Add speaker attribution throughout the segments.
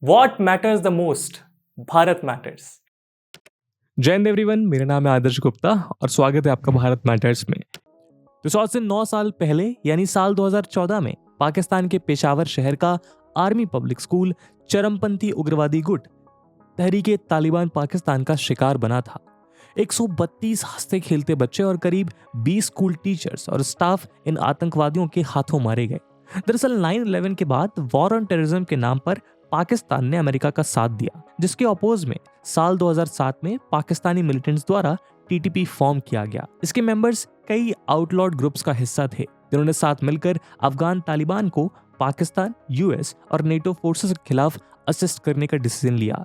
Speaker 1: What matters the most? Bharat matters.
Speaker 2: जय Hind everyone, मेरा नाम है आदर्श गुप्ता और स्वागत है आपका भारत मैटर्स में। तो आज से 9 साल पहले यानी साल 2014 में पाकिस्तान के पेशावर शहर का आर्मी पब्लिक स्कूल चरमपंथी उग्रवादी गुट तहरीके तालिबान पाकिस्तान का शिकार बना था। 132 हंसते खेलते बच्चे और करीब 20 स्कूल टीचर्स और स्टाफ इन आतंकवादियों के हाथों मारे गए। दरअसल 9/11 के बाद वॉर ऑन टेररिज्म के नाम पर पाकिस्तान ने अमेरिका का साथ दिया, जिसके अपोज में साल 2007 में पाकिस्तानी मिलिटेंट्स द्वारा टीटीपी फॉर्म किया गया। इसके मेंबर्स कई आउटलॉड ग्रुप्स का हिस्सा थे, जिन्होंने साथ मिलकर अफगान तालिबान को पाकिस्तान, यूएस और नेटो फोर्सेस के खिलाफ असिस्ट करने का डिसीजन लिया।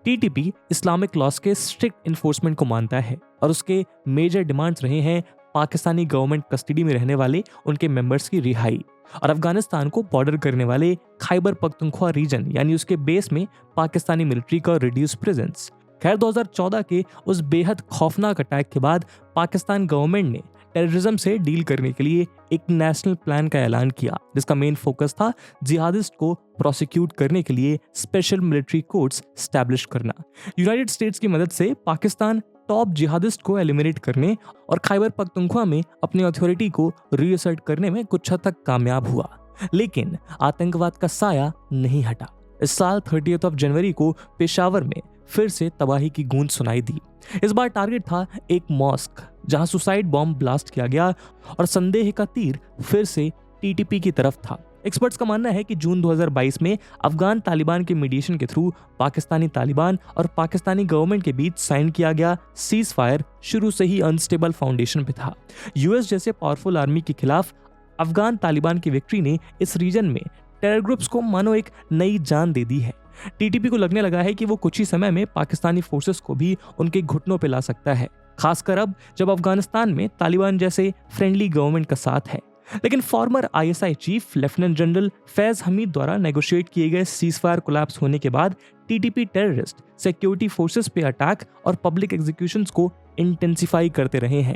Speaker 2: टीटीपी इस्लामिक लॉस के स्ट्रिक्ट इन्फोर्समेंट को मानता है और उसके मेजर डिमांड्स रहे हैं पाकिस्तानी गवर्नमेंट कस्टडी में रहने वाले उनके मेंबर्स की रिहाई और अफगानिस्तान को बॉर्डर करने वाले खैबर पख्तूनख्वा रीजन यानी उसके बेस में पाकिस्तानी मिलिट्री का रिड्यूस प्रेजेंस। खैर 2014 के उस बेहद खौफनाक अटैक के बाद पाकिस्तान गवर्नमेंट ने टेररिज्म से डील करने के लिए एक नेशनल प्लान का ऐलान किया, जिसका मेन फोकस था जिहादिस्ट को प्रोसिक्यूट करने के लिए स्पेशल मिलिट्री कोर्ट्स स्टैब्लिश करना। यूनाइटेड स्टेट्स की मदद से पाकिस्तान टॉप जिहादिस्ट को एलिमिनेट करने और खैबर पख्तूनख्वा में अपनी अथॉरिटी को रीअसर्ट करने में कुछ हद तक कामयाब हुआ, लेकिन आतंकवाद का साया नहीं हटा। इस साल 30 जनवरी को पेशावर में फिर से तबाही की गूंज सुनाई दी। इस बार टारगेट था एक मॉस्क, जहां सुसाइड बॉम्ब ब्लास्ट किया गया और संदेह का तीर फिर से टीटीपी की तरफ था। एक्सपर्ट्स का मानना है कि जून 2022 में अफगान तालिबान के मीडिएशन के थ्रू पाकिस्तानी तालिबान और पाकिस्तानी गवर्नमेंट के बीच साइन किया गया सीज फायर शुरू से ही अनस्टेबल फाउंडेशन पे था। यूएस जैसे पावरफुल आर्मी के खिलाफ अफगान तालिबान की विक्ट्री ने इस रीजन में टेरर ग्रुप्स को मानो एक नई जान दे दी है। टीटीपी को लगने लगा है कि वो कुछ ही समय में पाकिस्तानी फोर्सेस को भी उनके घुटनों पे ला सकता है, खासकर अब जब अफगानिस्तान में तालिबान जैसे फ्रेंडली गवर्नमेंट का साथ है। लेकिन farmer ISI chief lieutenant general Faiz Hamid द्वारा नेगोशिएट किए गए सीजफायर कोलैप्स होने के बाद टीटीपी टेररिस्ट सिक्योरिटी फोर्सेस पे अटैक और पब्लिक एग्जीक्यूशंस को इंटेंसिफाई करते रहे हैं।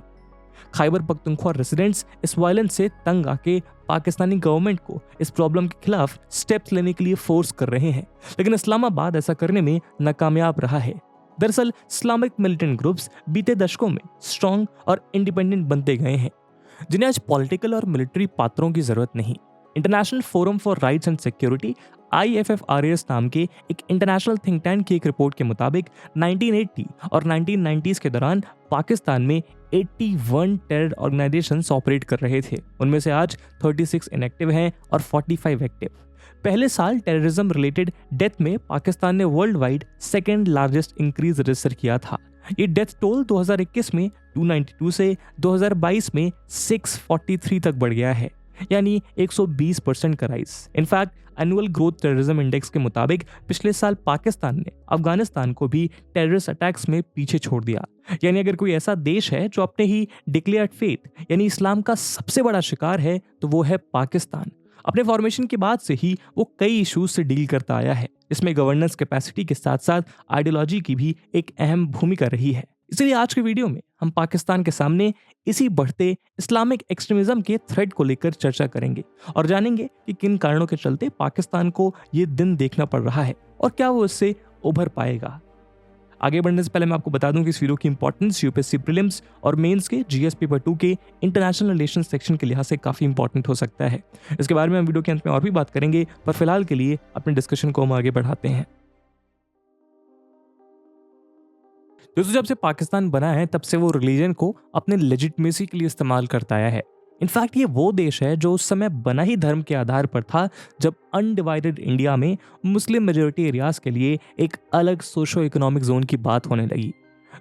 Speaker 2: खैबर पख्तूनख्वा रेसिडेंट्स इस वायलेंस से तंग आके पाकिस्तानी गवर्नमेंट को इस प्रॉब्लम के खिलाफ स्टेप्स लेने के लिए फोर्स कर रहे हैं, लेकिन इस्लामाबाद ऐसा करने में नाकामयाब रहा है। दरअसल इस्लामिक मिलिटेंट ग्रुप्स बीते दशकों में स्ट्रॉन्ग और इंडिपेंडेंट बनते गए हैं, जिन्हें आज पॉलिटिकल और मिलिट्री पात्रों की जरूरत नहीं। International forum for rights and security IFFRAS नाम के एक इंटरनेशनल थिंक टैंक की एक रिपोर्ट के मुताबिक 1980 और 1990s के दौरान पाकिस्तान में 81 टेरर ऑर्गेनाइजेशंस ऑपरेट कर रहे थे। उनमें से आज 36 इनएक्टिव हैं और 45 एक्टिव। पहले साल टेररिज्म रिलेटेड डेथ में पाकिस्तान ने world wide second largest increase register किया था। ये डेथ टोल 2021 में 292 से 2022 में 643 तक बढ़ गया है, यानी 120% का rise. In fact annual growth terrorism index के मुताबिक पिछले साल पाकिस्तान ने अफगानिस्तान को भी टेररिस्ट अटैक्स में पीछे छोड़ दिया। यानी अगर कोई ऐसा देश है जो अपने ही डिक्लेयर्ड फेथ यानी इस्लाम का सबसे बड़ा शिकार है तो वो है पाकिस्तान। अपने फॉर्मेशन के बाद से ही वो कई इश्यूज से डील करता आया है। इसमें गवर्नेंस कैपेसिटी के साथ साथ आइडियोलॉजी की भी एक अहम भूमिका रही है। इसलिए आज के वीडियो में हम पाकिस्तान के सामने इसी बढ़ते इस्लामिक एक्सट्रीमिज्म के थ्रेट को लेकर चर्चा करेंगे और जानेंगे कि किन कारणों के चलते पाकिस्तान को ये दिन देखना पड़ रहा है और क्या वो इससे उभर पाएगा। आगे बढ़ने से पहले मैं आपको बता दूं कि इस वीडियो की इंपॉर्टेंस यूपीएससी प्रीलिम्स और मेंस के जीएस पेपर 2 के इंटरनेशनल रिलेशंस सेक्शन के लिहाज से काफी इंपॉर्टेंट हो सकता है। इसके बारे में हम वीडियो के अंत में और भी बात करेंगे, पर फिलहाल के लिए अपने डिस्कशन को हम आगे बढ़ाते हैं। दोस्तों, जब से पाकिस्तान बना है तब से वो रिलीजन को अपने लेजिटिमेसी के लिए इस्तेमाल करता आया है। इनफैक्ट ये वो देश है जो उस समय बना ही धर्म के आधार पर था, जब अनडिवाइडेड इंडिया में मुस्लिम मेजोरिटी एरियाज के लिए एक अलग सोशो इकोनॉमिक जोन की बात होने लगी।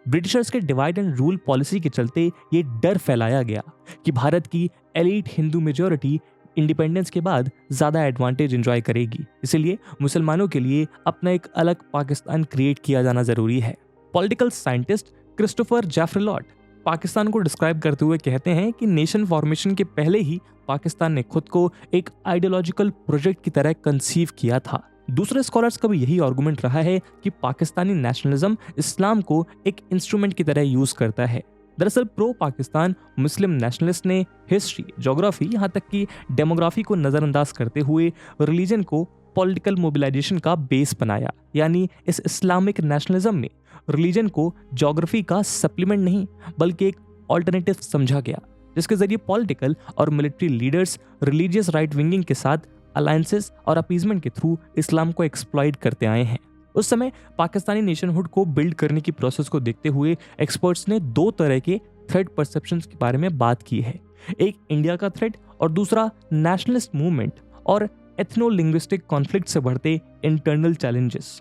Speaker 2: ब्रिटिशर्स के डिवाइड एंड रूल पॉलिसी के चलते ये डर फैलाया गया कि भारत की एलीट हिंदू मेजोरिटी इंडिपेंडेंस के बाद ज्यादा एडवांटेज एंजॉय करेगी, इसीलिए मुसलमानों के लिए अपना एक अलग पाकिस्तान क्रिएट किया जाना जरूरी है। पॉलिटिकल साइंटिस्ट क्रिस्टोफर जैफ्रेलॉट पाकिस्तान को डिस्क्राइब करते हुए कहते हैं कि नेशन फॉर्मेशन के पहले ही पाकिस्तान ने खुद को एक आइडियोलॉजिकल प्रोजेक्ट की तरह कंसीव किया था। दूसरे स्कॉलर्स का भी यही आर्गुमेंट रहा है कि पाकिस्तानी नेशनलिज्म इस्लाम को एक इंस्ट्रूमेंट की तरह यूज करता है। दरअसल प्रो पाकिस्तान मुस्लिम नेशनलिस्ट ने हिस्ट्री, ज्योग्राफी, यहाँ तक कि डेमोग्राफी को नजरअंदाज करते हुए रिलीजन को पॉलिटिकल मोबिलाइजेशन का बेस बनाया। यानी इस इस्लामिक नेशनलिज्म में रिलीजन को ज्योग्राफी का सप्लीमेंट नहीं बल्कि एक ऑल्टरनेटिव समझा गया, जिसके जरिए पॉलिटिकल और military leaders religious right winging के साथ अलायंसेस और अपीजमेंट के थ्रू इस्लाम को एक्सप्लॉइट करते आए हैं। उस समय पाकिस्तानी नेशनहुड को बिल्ड करने की प्रोसेस को देखते हुए एक्सपर्ट्स ने दो तरह के थ्रेट परसेप्शंस के बारे में बात की है। एक इंडिया का थ्रेट और दूसरा नेशनलिस्ट मूवमेंट और एथनो लिंग्विस्टिक कॉन्फ्लिक्ट से बढ़ते इंटरनल चैलेंजेस।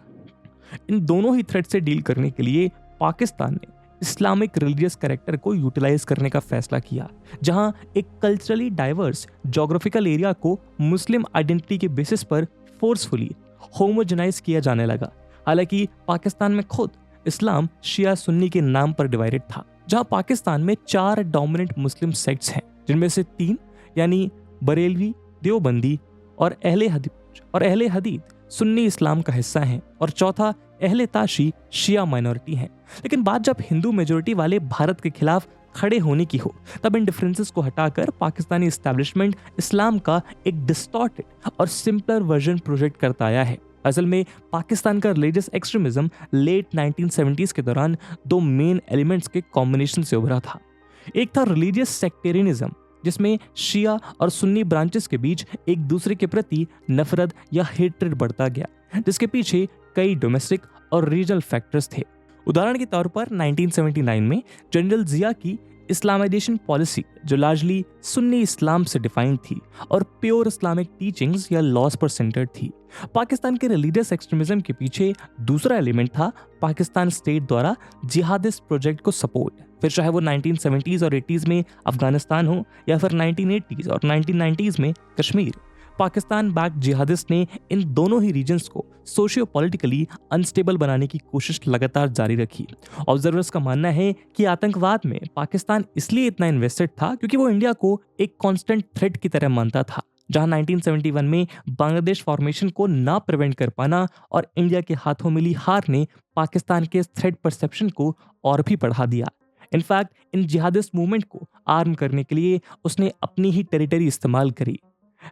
Speaker 2: इन दोनों ही थ्रेट से डील करने के लिए पाकिस्तान ने इस्लामिक रिलीजियस कैरेक्टर को यूटिलाइज करने का फैसला किया, जहां एक कल्चरली डाइवर्स ज्योग्राफिकल एरिया को मुस्लिम आइडेंटिटी के बेसिस पर फोर्सफुली होमोजेनाइज किया जाने लगा। हालांकि पाकिस्तान में खुद इस्लाम शिया सुन्नी के नाम पर डिवाइडेड था, जहां पाकिस्तान में 4 डोमिनेंट मुस्लिम सेक्ट्स हैं, जिनमें से 3 यानी बरेलवी, देवबंदी और अहले हदीद सुन्नी इस्लाम का हिस्सा हैं और चौथा अहले ताशी शिया माइनॉरिटी हैं। लेकिन बात जब हिंदू मेजोरिटी वाले भारत के खिलाफ खड़े होने की हो, तब इन डिफरेंसेस को हटाकर पाकिस्तानी एस्टैब्लिशमेंट इस्लाम का एक डिस्टॉर्टेड और सिंपलर वर्जन प्रोजेक्ट करता आया है। असल में पाकिस्तान का रिलीजियस एक्सट्रीमिज्म लेट 1970s के दौरान 2 मेन एलिमेंट्स के कॉम्बिनेशन से उभरा था। एक था रिलीजियस सेक्टेरियनिज्म, जिसमें शिया और सुन्नी ब्रांचेस के बीच एक दूसरे के प्रति नफरत या हेट्रेड बढ़ता गया, जिसके पीछे कई डोमेस्टिक और रीजनल फैक्टर्स थे। उदाहरण के तौर पर 1979 में जनरल जिया की इस्लामाइजेशन पॉलिसी, जो लार्जली सुन्नी इस्लाम से डिफाइंड थी और प्योर इस्लामिक टीचिंग्स या लॉस पर सेंटर्ड थी। पाकिस्तान के रिलीजियस एक्सट्रीमिज्म के पीछे दूसरा एलिमेंट था पाकिस्तान स्टेट द्वारा जिहादिस्ट प्रोजेक्ट को सपोर्ट। फिर चाहे वो 1970s और 80s में अफगानिस्तान हो या फिर 1980s और 1990s में कश्मीर, पाकिस्तान बैक्ड जिहादिस्ट ने इन दोनों ही रीजन्स को सोशियो पॉलिटिकली अनस्टेबल बनाने की कोशिश लगातार जारी रखी। ऑब्जर्वर्स का मानना है कि आतंकवाद में पाकिस्तान इसलिए इतना इन्वेस्टेड था क्योंकि वो इंडिया को एक कांस्टेंट थ्रेट की तरह मानता था, जहां 1971 में बांग्लादेश फॉर्मेशन को ना प्रिवेंट कर पाना और इंडिया के हाथों मिली हार ने पाकिस्तान के थ्रेट परसेप्शन को और भी बढ़ा दिया। इनफैक्ट इन जिहादिस्ट मूवमेंट को आर्म करने के लिए उसने अपनी ही टेरिटरी इस्तेमाल करी।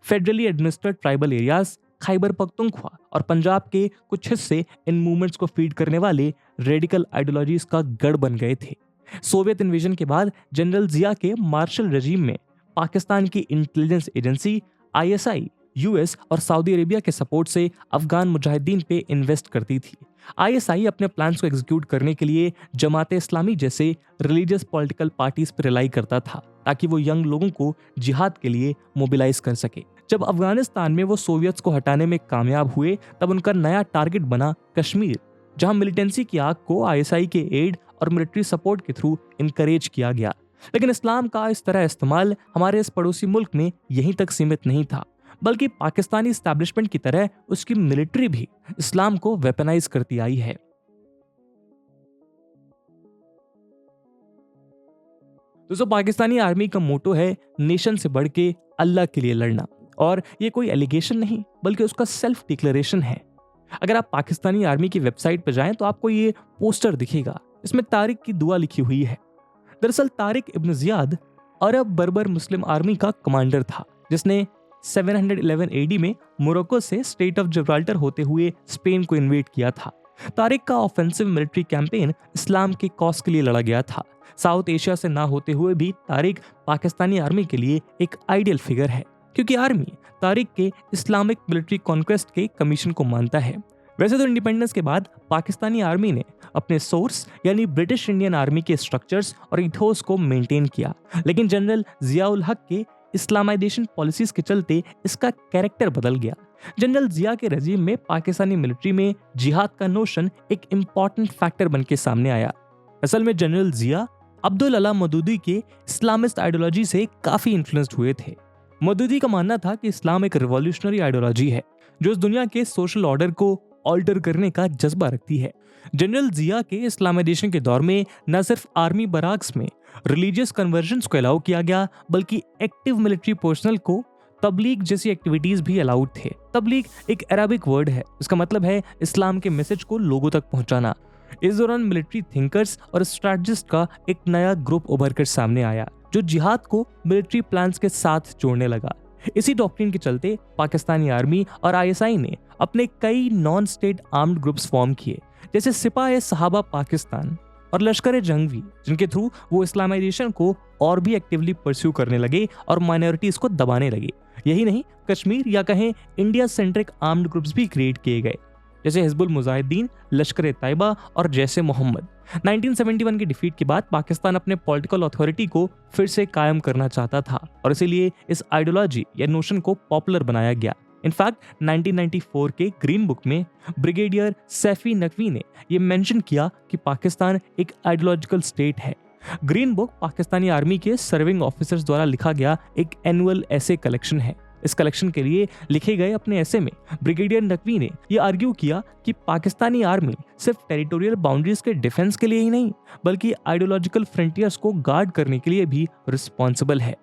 Speaker 2: Federally administered tribal areas, Khyber Pakhtunkhwa और पंजाब के कुछ हिस्से इन मूवमेंट्स को फीड करने वाले रेडिकल आइडियोलॉजीज का गढ़ बन गए थे। सोवियत इन्वेजन के बाद जनरल जिया के मार्शल रजीम में पाकिस्तान की इंटेलिजेंस एजेंसी ISI US और सऊदी अरेबिया के सपोर्ट से अफगान मुजाहिदीन पे इन्वेस्ट करती थी। ISI अपने प्लान्स को एग्जीक्यूट करने के लिए जमात इस्लामी जैसे रिलीजियस पॉलिटिकल पार्टीज पर रिलाई करता था, ताकि वो यंग लोगों को जिहाद के लिए मोबिलाइज कर सके। जब अफगानिस्तान में वो सोवियत्स को हटाने में कामयाब हुए, तब उनका नया टारगेट बना कश्मीर, जहां मिलिटेंसी की आग को ISI के एड और मिलिट्री सपोर्ट के थ्रू इनकरेज किया गया। लेकिन इस्लाम का इस तरह इस्तेमाल हमारे इस पड़ोसी मुल्क में यहीं तक सीमित नहीं था, बल्कि पाकिस्तानी एस्टैब्लिशमेंट की तरह उसकी मिलिट्री भी इस्लाम को वेपनाइज करती आई है। दोस्तों, पाकिस्तानी आर्मी का मोटो है नेशन से बढ़ के अल्लाह के लिए लड़ना, और ये कोई एलिगेशन नहीं बल्कि उसका सेल्फ डिक्लेरेशन है। अगर आप पाकिस्तानी आर्मी की वेबसाइट पर जाएं तो आपको ये पोस्टर दिखेगा, इसमें तारिक की दुआ लिखी हुई है। दरअसल तारिक इब्न जियाद अरब बर्बर मुस्लिम आर्मी का कमांडर था, जिसने 711 AD में मोरक्को से स्टेट ऑफ जिब्राल्टर होते हुए स्पेन को इन्वेड किया था। तारिक का ऑफेंसिव मिलिट्री कैंपेन इस्लाम के कॉज के लिए लड़ा गया था। साउथ एशिया से ना होते हुए भी तारिक पाकिस्तानी आर्मी के लिए एक आइडियल फिगर है, क्योंकि आर्मी तारिक के इस्लामिक मिलिट्री कॉन्क्वेस्ट के कमीशन को मानता है। वैसे तो इंडिपेंडेंस के बाद पाकिस्तानी आर्मी ने अपने सोर्स यानी ब्रिटिश इंडियन आर्मी के स्ट्रक्चर्स और इथोस को मेंटेन किया, लेकिन जनरल जियाउल हक के इस्लामाइजेशन पॉलिसीज के चलते इसका कैरेक्टर बदल गया। जनरल जिया के रजीम में पाकिस्तानी मिलिट्री में जिहाद का नोशन एक इम्पॉर्टेंट फैक्टर बन के सामने आया। असल में जनरल जिया अब्दुल अला मदूदी के इस्लामिस्ट आइडियोलॉजी से काफी इन्फ्लुएंस्ड हुए थे। मदूदी का मानना था कि इस्लाम एक रिवॉल्यूशनरी आइडियोलॉजी है जो इस दुनिया के सोशल ऑर्डर को ऑल्टर करने का जज्बा रखती है। जनरल जिया के इस्लामाइजेशन के दौर में न सिर्फ आर्मी बराक्स में रिलीजियस कन्वर्जन्स को अलाउ किया गया, बल्कि एक्टिव मिलिट्री पर्सनल को तबलीग जैसी एक्टिविटीज भी अलाउड थे। तबलीग एक अरबिक वर्ड है, इसका मतलब है इस्लाम के मैसेज को लोगों तक पहुंचाना। इस दौरान मिलिट्री थिंकर्स और स्ट्रैटेजिस्ट का एक नया ग्रुप उभर कर सामने आया, जो जिहाद को मिलिट्री प्लान्स के साथ जोड़ने लगा। इसी डॉक्ट्रिन के चलते पाकिस्तानी आर्मी और आईएसआई ने अपने कई non state armed groups form किए, जैसे सिपाह सहाबा पाकिस्तान और लश्कर जंगवी, जिनके थ्रू वो इस्लामाइजेशन को और भी एक्टिवली परस्यू करने लगे और माइनॉरिटीज को दबाने लगे। यही नहीं, कश्मीर या कहें इंडिया सेंट्रिक आर्म्ड ग्रुप्स भी क्रिएट किए गए, जैसे हिजबुल मुजाहिदीन, लश्कर तैयबा और जैसे मोहम्मद। 1971 की डिफीट के बाद पाकिस्तान अपने पॉलिटिकल अथॉरिटी को फिर से कायम करना चाहता था और इसीलिए इस आइडियोलॉजी या नोशन को पॉपुलर बनाया गया। इनफैक्ट 1994 के ग्रीन बुक में ब्रिगेडियर सैफी नकवी ने यह मेंशन किया कि पाकिस्तान एक आइडियोलॉजिकल स्टेट है। ग्रीन बुक पाकिस्तानी आर्मी के सर्विंग ऑफिसर्स द्वारा लिखा गया एक एनुअल ऐसे कलेक्शन है। इस कलेक्शन के लिए लिखे गए अपने ऐसे में ब्रिगेडियर नकवी ने यह आर्ग्यू किया कि पाकिस्तानी आर्मी सिर्फ टेरिटोरियल बाउंड्रीज के डिफेंस के लिए ही नहीं, बल्कि आइडियोलॉजिकल फ्रंटियर्स को गार्ड करने के लिए भी रिस्पॉन्सिबल है।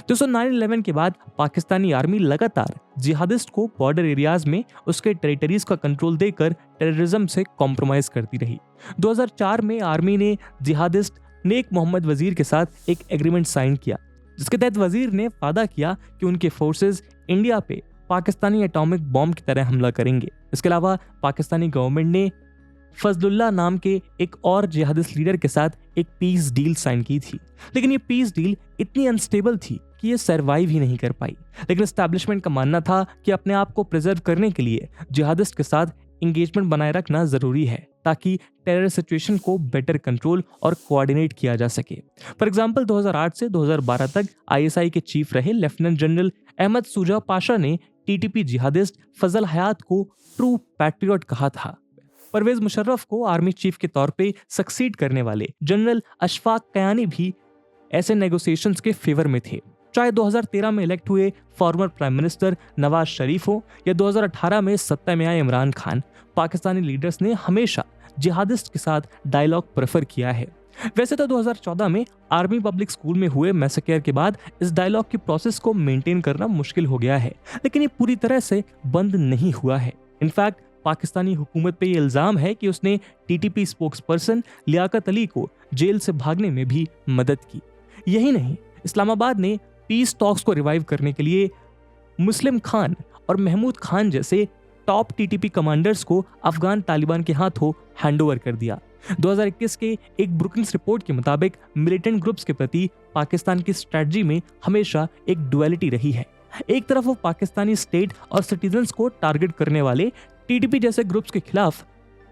Speaker 2: दोस्तों, 9/11 के बाद पाकिस्तानी आर्मी लगातार जिहादिस्ट को बॉर्डर एरियाज में उसके टेरिटरीज का कंट्रोल देकर टेररिज्म से कॉम्प्रोमाइज करती रही। 2004 में आर्मी ने जिहादिस्ट नेक मोहम्मद वजीर के साथ एक एग्रीमेंट साइन किया, जिसके तहत वजीर ने वादा किया कि उनके फोर्सेस इंडिया पे पाकिस्तानी एटॉमिक बॉम्ब की तरह हमला करेंगे। इसके अलावा पाकिस्तानी गवर्नमेंट ने फजलुल्लाह नाम के एक और जिहादिस्ट लीडर के साथ एक पीस डील साइन की थी, लेकिन ये पीस डील इतनी अनस्टेबल थी कि ये सरवाइव ही नहीं कर पाई। लेकिन एस्टैब्लिशमेंट का मानना था कि अपने आप को प्रिजर्व करने के लिए जिहादिस्ट के साथ इंगेजमेंट बनाए रखना जरूरी है, ताकि टेरर सिचुएशन को बेटर कंट्रोल और कोऑर्डिनेट किया जा सके। फॉर एग्जांपल 2008 से 2012 तक आईएसआई के चीफ रहे लेफ्टिनेंट जनरल अहमद सुजा पाशा ने टीटीपी जिहादिस्ट फजल हयात को ट्रू पैट्रियट कहा था। परवेज मुशर्रफ को आर्मी चीफ के तौर पे सक्सीड करने वाले जनरल अशफाक कयानी भी ऐसे नेगोशिएशंस के फेवर में थे। चाहे 2013 में इलेक्ट हुए former prime minister Nawaz Sharif हो या 2018 में सत्ता में आए इमरान खान, पाकिस्तानी लीडर्स ने हमेशा जिहादिस्ट के साथ डायलॉग प्रेफर किया है। वैसे तो 2014 में आर्मी पब्लिक स्कूल में हुए मैसेकेयर के बाद इस डायलॉग की प्रोसेस को मेंटेन करना मुश्किल हो गया है, लेकिन ये पूरी तरह से बंद नहीं हुआ है। इनफैक्ट पाकिस्तानी हुकूमत पे ये इल्जाम है कि उसने TTP spokesperson Liaquat Ali को जेल से भागने में भी मदद की। यही नहीं, इस्लामाबाद ने पीस टॉक्स को रिवाइव करने के लिए मुस्लिम खान और महमूद खान जैसे टॉप टीटीपी कमांडर्स को अफगान तालिबान के हाथों हैंडओवर कर दिया। 2021 के एक ब्रुकिंग्स रिपोर्ट के मुताबिक मिलिटेंट ग्रुप्स के प्रति पाकिस्तान की स्ट्रेटजी में हमेशा एक डुअलिटी रही है। एक तरफ वो पाकिस्तानी स्टेट और सिटीजन्स को टारगेट करने वाले टीटीपी जैसे ग्रुप्स के खिलाफ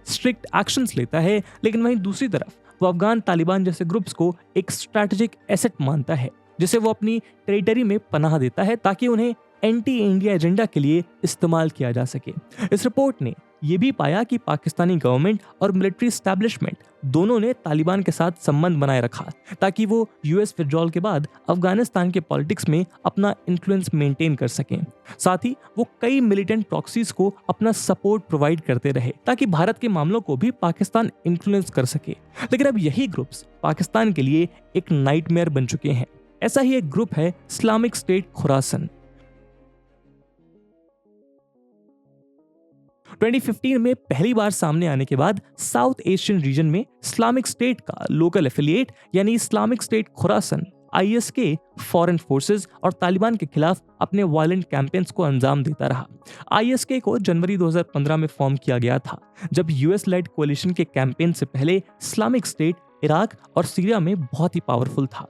Speaker 2: स्ट्रिक्ट एक्शंस लेता है, लेकिन वहीं दूसरी तरफ वो अफगान तालिबान जैसे ग्रुप्स को एक स्ट्रैटेजिक एसेट मानता है, जिसे वो अपनी टेरिटरी में पनाह देता है ताकि उन्हें एंटी इंडिया एजेंडा के लिए इस्तेमाल किया जा सके। इस रिपोर्ट ने यह भी पाया कि पाकिस्तानी गवर्नमेंट और मिलिट्री एस्टैब्लिशमेंट दोनों ने तालिबान के साथ संबंध बनाए रखा ताकि वो यूएस विड्रॉल के बाद अफगानिस्तान के पॉलिटिक्स में अपना इन्फ्लुएंस मेंटेन कर सकें। साथ ही वो कई मिलिटेंट प्रॉक्सीज को अपना सपोर्ट प्रोवाइड करते रहे ताकि भारत के मामलों को भी पाकिस्तान इन्फ्लुएंस कर सके। लेकिन अब यही ग्रुप्स पाकिस्तान के लिए एक नाइटमेयर बन चुके हैं। ऐसा ही एक ग्रुप है इस्लामिक स्टेट खुरासन। 2015 में पहली बार सामने आने के बाद साउथ एशियन रीजन में इस्लामिक स्टेट का लोकल एफिलिएट यानी Islamic State Khorasan ISK foreign forces और तालिबान के खिलाफ अपने वायलेंट कैंपेन्स को अंजाम देता रहा। आईएसके को जनवरी 2015 में फॉर्म किया गया था, जब यूएस लेड कोalition के कैंपेन से पहले इस्लामिक स्टेट इराक और सीरिया में बहुत ही पावरफुल था।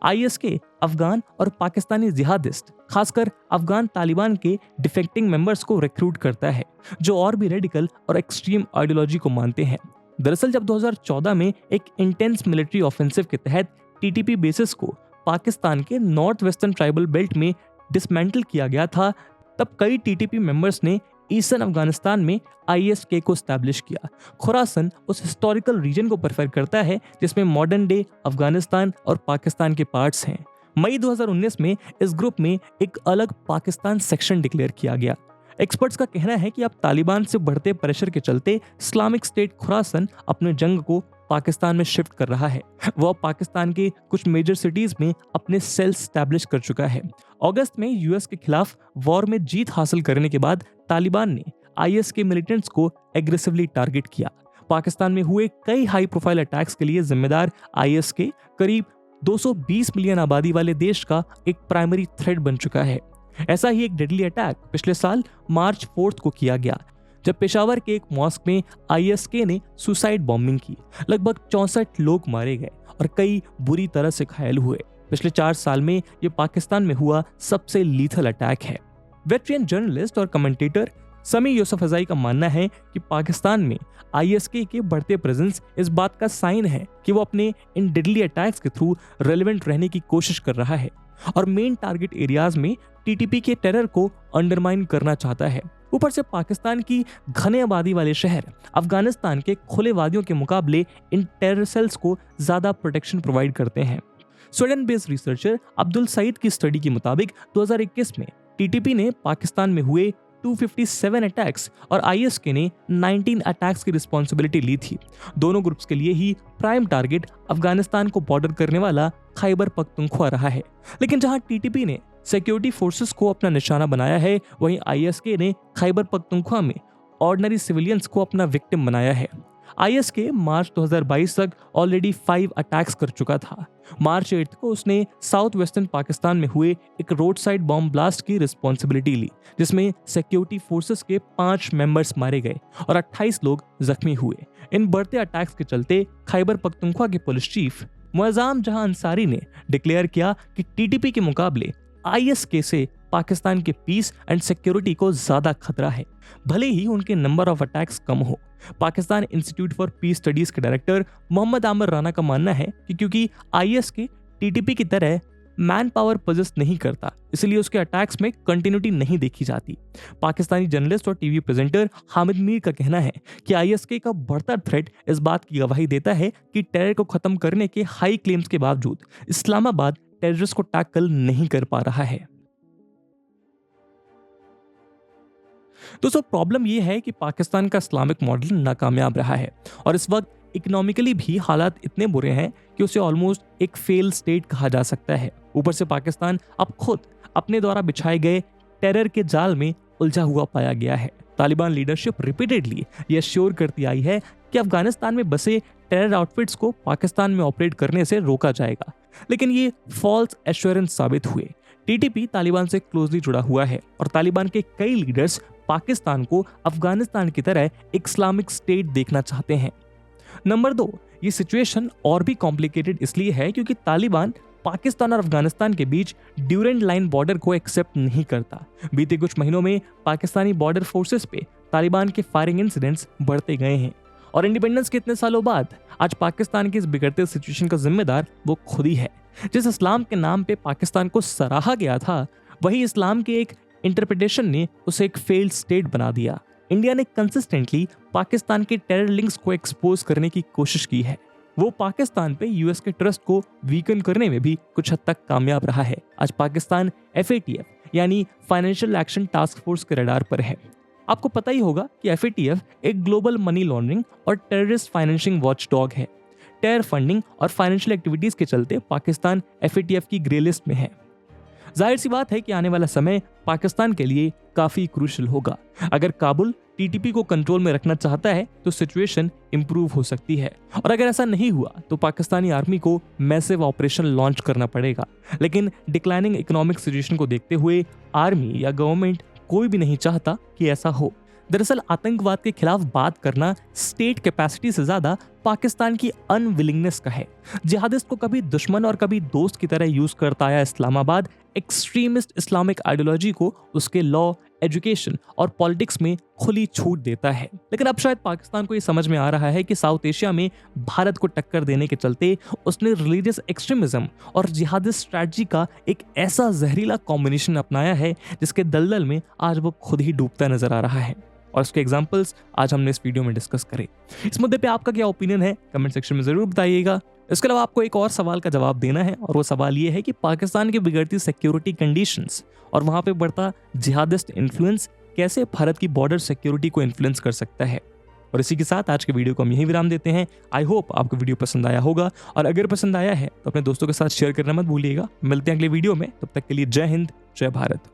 Speaker 2: आईएसके अफगान और पाकिस्तानी जिहादिस्ट, खासकर अफगान तालिबान के डिफेक्टिंग मेंबर्स को रिक्रूट करता है, जो और भी रेडिकल और एक्सट्रीम आइडियोलॉजी को मानते हैं। दरअसल जब 2014 में एक इंटेंस मिलिट्री ऑफेंसिव के तहत टीटीपी बेसिस को पाकिस्तान के नॉर्थ वेस्टर्न ट्राइबल बेल्ट में डिसमेंटल किया गया था, तब कई टीटीपी मेंबर्स ने ईस्टर्न अफगानिस्तान में आईएसके को स्टैब्लिश किया। खुरासन उस हिस्टोरिकल रीजन को प्रेफर करता है जिसमें मॉडर्न डे अफगानिस्तान और पाकिस्तान के पार्ट्स हैं। मई 2019 में इस ग्रुप में एक अलग पाकिस्तान सेक्शन डिक्लेयर किया गया। एक्सपर्ट्स का कहना है कि अब तालिबान से बढ़ते प्रेशर के चलते इस्लामिक स्टेट खुरासन अपने जंग को पाकिस्तान में शिफ्ट कर रहा है। वह पाकिस्तान के कुछ मेजर सिटीज में अपने सेल्स स्टैब्लिश कर चुका है। अगस्त में यूएस के खिलाफ वॉर में जीत हासिल करने के बाद तालिबान ने आईएस के मिलिटेंट्स को एग्रेसिवली टारगेट किया। पाकिस्तान में हुए कई हाई प्रोफाइल अटैक्स के लिए जिम्मेदार आईएस के करीब 220 मिलियन आबादी वाले देश का एक प्राइमरी थ्रेट बन चुका है। ऐसा ही एक डेडली अटैक पिछले साल मार्च 4 को किया गया, जब पेशावर के एक मॉस्क में ISK ने सुसाइड बॉम्बिंग की। लगभग 64 लोग मारे गए और कई बुरी तरह से घायल हुए। पिछले 4 साल में यह पाकिस्तान में हुआ सबसे लीथल अटैक है। वेटरन जर्नलिस्ट और कमेंटेटर समी यूसुफजई का मानना है कि पाकिस्तान में ISK के बढ़ते प्रेजेंस इस बात का साइन है कि वो अपने इन डेडली अटैक्स के थ्रू रेलेवेंट रहने की कोशिश कर रहा है और मेन टारगेट एरियाज में TTP के टेरर को अंडरमाइन करना चाहता है। ऊपर से पाकिस्तान की घने आबादी वाले शहर अफगानिस्तान के खुले वादियों के मुकाबले इन टेरर सेल्स को ज्यादा प्रोटेक्शन प्रोवाइड करते हैं। Sweden based researcher Abdul Saeed की स्टडी के मुताबिक 2021 में TTP ने पाकिस्तान में हुए 257 अटैक्स और ISK ने 19 अटैक्स की रिस्पॉन्सिबिलिटी ली थी। दोनों ग्रुप्स के लिए ही प्राइम टारगेट अफगानिस्तान को बॉर्डर करने वाला खैबर पख्तूनख्वा रहा है। लेकिन जहां TTP ने सिक्योरिटी फोर्सेस को अपना निशाना बनाया है, वहीं ISK ने खैबर पख्तूनख्वा में ऑर्डिनरी सिविलियंस को अपना विक्टिम बनाया है। ISK मार्च 2022 तक ऑलरेडी 5 अटैक्स कर चुका था। मार्च 8 को उसने साउथ वेस्टर्न पाकिस्तान में हुए एक रोड साइड बॉम्ब ब्लास्ट की रिस्पॉन्सिबिलिटी ली, जिसमें सिक्योरिटी फोर्सेस के 5 मेंबर्स मारे गए और 28 लोग जख्मी हुए। इन बढ़ते अटैक्स के चलते खैबर पख्तूनख्वा के पुलिस चीफ मुअज़्ज़म जहां अंसारी ने डिक्लेयर किया कि TTP के मुकाबले ISK से पाकिस्तान के पीस एंड सिक्योरिटी को ज्यादा खतरा है, भले ही उनके नंबर ऑफ अटैक्स कम हो। Pakistan institute for piece studies के डायरेक्टर मोहम्मद आमिर राना का मानना है कि क्योंकि ISK TTP की तरह मैन पावर पोजेस नहीं करता, इसलिए उसके अटैक्स में कंटिन्यूटी नहीं देखी जाती। पाकिस्तानी जर्नलिस्ट और टीवी प्रेजेंटर हामिद मीर का कहना है कि ISK का बढ़ता थ्रेट इस बात की गवाही देता है कि टेरर को खत्म करने के हाई क्लेम्स के बावजूद इस्लामाबाद टेररिस्ट को टैकल नहीं कर पा रहा है। दोस्तों, प्रॉब्लम यह है कि पाकिस्तान का इस्लामिक मॉडल नाकामयाब रहा है और इस वक्त इकोनॉमिकली भी हालात इतने बुरे हैं कि उसे ऑलमोस्ट एक फेल स्टेट कहा जा सकता है। ऊपर से पाकिस्तान अब खुद अपने द्वारा बिछाए गए टेरर के जाल में उलझा हुआ पाया गया है। तालिबान लीडरशिप रिपीटेडली यह श्योर करती आई है कि अफगानिस्तान में बसे टेरर आउटफिट्स को पाकिस्तान में ऑपरेट करने से रोका जाएगा, लेकिन ये फॉल्स एश्योरेंस साबित हुए। TTP तालिबान से क्लोजली जुड़ा हुआ है और तालिबान के कई लीडर्स पाकिस्तान को अफगानिस्तान की तरह एक इस्लामिक स्टेट देखना चाहते हैं। नंबर 2, ये सिचुएशन और भी कॉम्प्लिकेटेड इसलिए है क्योंकि तालिबान पाकिस्तान और अफगानिस्तान के बीच ड्यूरेंट लाइन बॉर्डर को एक्सेप्ट नहीं करता। बीते कुछ महीनों में पाकिस्तानी बॉर्डर फोर्सेस पे तालिबान के फायरिंग इंसिडेंट्स बढ़ते गए हैं और इंडिपेंडेंस के इतने सालों बाद आज पाकिस्तान की इस बिगड़ते सिचुएशन का जिम्मेदार वो खुद ही है। जिस इस्लाम के नाम पे पाकिस्तान को सराहा गया था, वही इस्लाम के एक इंटरप्रिटेशन ने उसे एक फेल्ड स्टेट बना दिया। इंडिया ने कंसिस्टेंटली पाकिस्तान के टेरर लिंक्स को एक्सपोज करने की कोशिश की है। वो पाकिस्तान पे US के ट्रस्ट को वीकन करने में भी कुछ हद तक कामयाब रहा है। आज पाकिस्तान FATF यानी फाइनेंशियल एक्शन टास्क फोर्स के रडार पर है। आपको पता ही होगा कि FATF एक ग्लोबल मनी लॉन्ड्रिंग और टेररिस्ट फाइनेंसिंग वॉचडॉग है। टेरर फंडिंग और फाइनेंशियल एक्टिविटीज के चलते पाकिस्तान FATF की ग्रे लिस्ट में है। जाहिर सी बात है कि आने वाला समय पाकिस्तान के लिए काफी क्रूशियल होगा। अगर काबुल TTP को कंट्रोल में रखना चाहता है तो सिचुएशन इंप्रूव हो सकती है, और अगर ऐसा नहीं हुआ तो पाकिस्तानी आर्मी को मैसिव ऑपरेशन लॉन्च करना पड़ेगा। लेकिन डिक्लाइनिंग इकोनॉमिक सिचुएशन को देखते हुए आर्मी या गवर्नमेंट कोई भी नहीं चाहता कि ऐसा हो। दरअसल आतंकवाद के खिलाफ बात करना स्टेट कैपेसिटी से ज्यादा पाकिस्तान की अनविलिंगनेस का है। जिहादिस्ट को कभी दुश्मन और कभी दोस्त की तरह यूज करता आया इस्लामाबाद एक्सट्रीमिस्ट इस्लामिक आइडियोलॉजी को उसके लॉ, एजुकेशन और पॉलिटिक्स में खुली छूट देता है। लेकिन अब शायद पाकिस्तान को ये समझ में आ रहा है कि साउथ एशिया में भारत को टक्कर देने के चलते उसने रिलीजियस एक्सट्रीमिज्म और जिहादिस्ट स्ट्रैटेजी का एक ऐसा जहरीला कॉम्बिनेशन अपनाया है जिसके दलदल में आज वो खुद ही डूबता नजर आ रहा है, और इसके एग्जाम्पल्स आज हमने इस वीडियो में डिस्कस करे। इस मुद्दे पे आपका क्या ओपिनियन है कमेंट सेक्शन में जरूर बताइएगा। इसके अलावा आपको एक और सवाल का जवाब देना है, और वो सवाल ये है कि पाकिस्तान की बिगड़ती सिक्योरिटी कंडीशंस और वहां पे बढ़ता जिहादिस्ट इन्फ्लुएंस कैसे भारत की बॉर्डर सिक्योरिटी को इन्फ्लुएंस कर सकता है। और इसी के साथ आज के वीडियो को हम यहीं विराम देते हैं। आई होप आपको वीडियो पसंद आया होगा, और अगर पसंद आया है तो अपने दोस्तों के साथ शेयर करना मत भूलिएगा। मिलते हैं अगले वीडियो में, तब तक के लिए जय हिंद, जय भारत।